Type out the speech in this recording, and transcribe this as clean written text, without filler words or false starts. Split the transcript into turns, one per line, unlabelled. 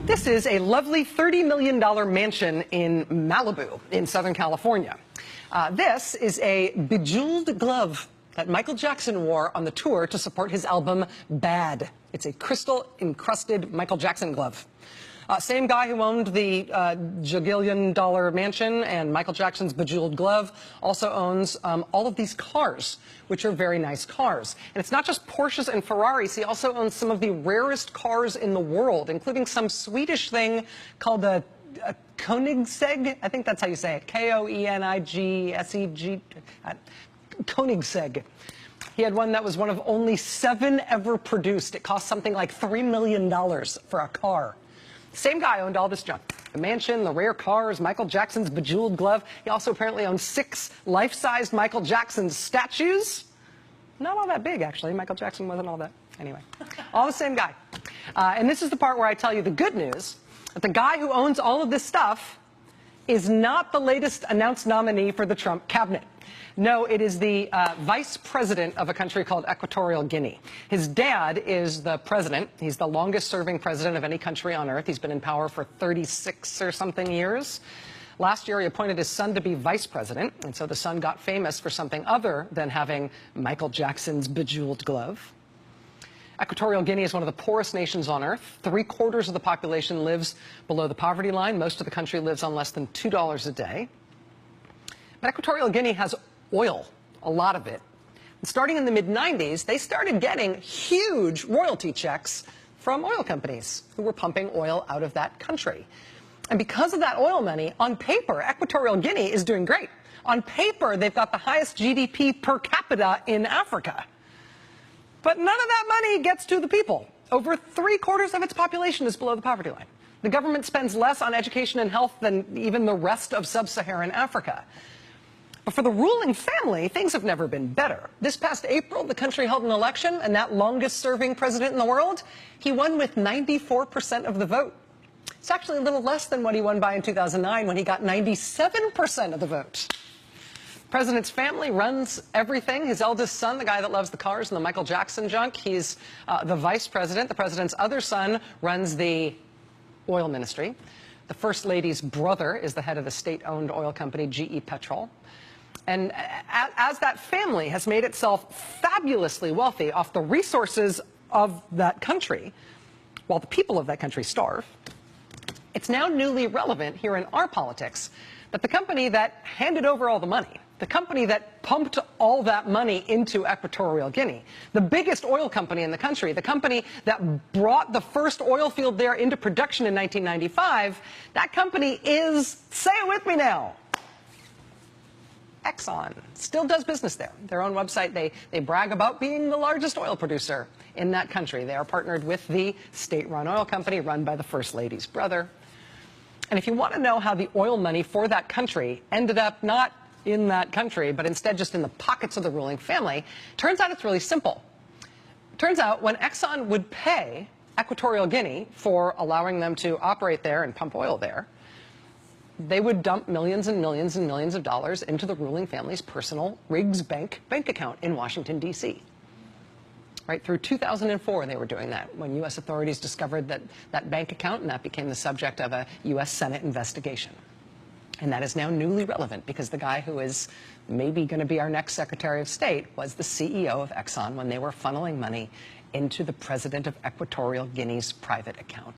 This is a lovely $30 million mansion in Malibu in Southern California. This is a bejeweled glove that Michael Jackson wore on the tour to support his album Bad. It's a crystal-encrusted Michael Jackson glove. Same guy who owned the jagillion-dollar mansion and Michael Jackson's bejeweled glove also owns all of these cars, which are very nice cars. And it's not just Porsches and Ferraris. He also owns some of the rarest cars in the world, including some Swedish thing called a Koenigsegg. I think that's how you say it. Koenigsegg. Koenigsegg. He had one that was one of only 7 ever produced. It cost something like $3 million for a car. Same guy owned all this junk. The mansion, the rare cars, Michael Jackson's bejeweled glove. He also apparently owned 6 life-sized Michael Jackson statues. Not all that big, actually. Michael Jackson wasn't all that. Anyway, all the same guy. And this is the part where I tell you the good news, that the guy who owns all of this stuff is not the latest announced nominee for the Trump cabinet. No, it is the vice president of a country called Equatorial Guinea. His dad is the president. He's the longest serving president of any country on earth. He's been in power for 36 or something years. Last year, he appointed his son to be vice president, and so the son got famous for something other than having Michael Jackson's bejeweled glove. Equatorial Guinea is one of the poorest nations on earth. 3/4 of the population lives below the poverty line. Most of the country lives on less than $2 a day. But Equatorial Guinea has oil, a lot of it. And starting in the mid-90s, they started getting huge royalty checks from oil companies who were pumping oil out of that country. And because of that oil money, on paper, Equatorial Guinea is doing great. On paper, they've got the highest GDP per capita in Africa. But none of that money gets to the people. Over 3/4 of its population is below the poverty line. The government spends less on education and health than even the rest of sub-Saharan Africa. But for the ruling family, things have never been better. This past April, the country held an election, and that longest-serving president in the world, he won with 94% of the vote. It's actually a little less than what he won by in 2009, when he got 97% of the vote. The president's family runs everything. His eldest son, the guy that loves the cars and the Michael Jackson junk, he's the vice president. The president's other son runs the oil ministry. The first lady's brother is the head of the state-owned oil company, GE Petrol. And as that family has made itself fabulously wealthy off the resources of that country, while the people of that country starve, it's now newly relevant here in our politics that the company that handed over all the money, the company that pumped all that money into Equatorial Guinea, the biggest oil company in the country, the company that brought the first oil field there into production in 1995, that company is, say it with me now, Exxon. Still does business there. Their own website, they brag about being the largest oil producer in that country. They are partnered with the state-run oil company run by the First Lady's brother. And if you want to know how the oil money for that country ended up not in that country, but instead just in the pockets of the ruling family, turns out it's really simple. Turns out when Exxon would pay Equatorial Guinea for allowing them to operate there and pump oil there, they would dump millions and millions and millions of dollars into the ruling family's personal Riggs bank account in Washington, D.C. Right through 2004, they were doing that when U.S. authorities discovered that bank account, and that became the subject of a U.S. Senate investigation. And that is now newly relevant because the guy who is maybe going to be our next Secretary of State was the CEO of Exxon when they were funneling money into the president of Equatorial Guinea's private account.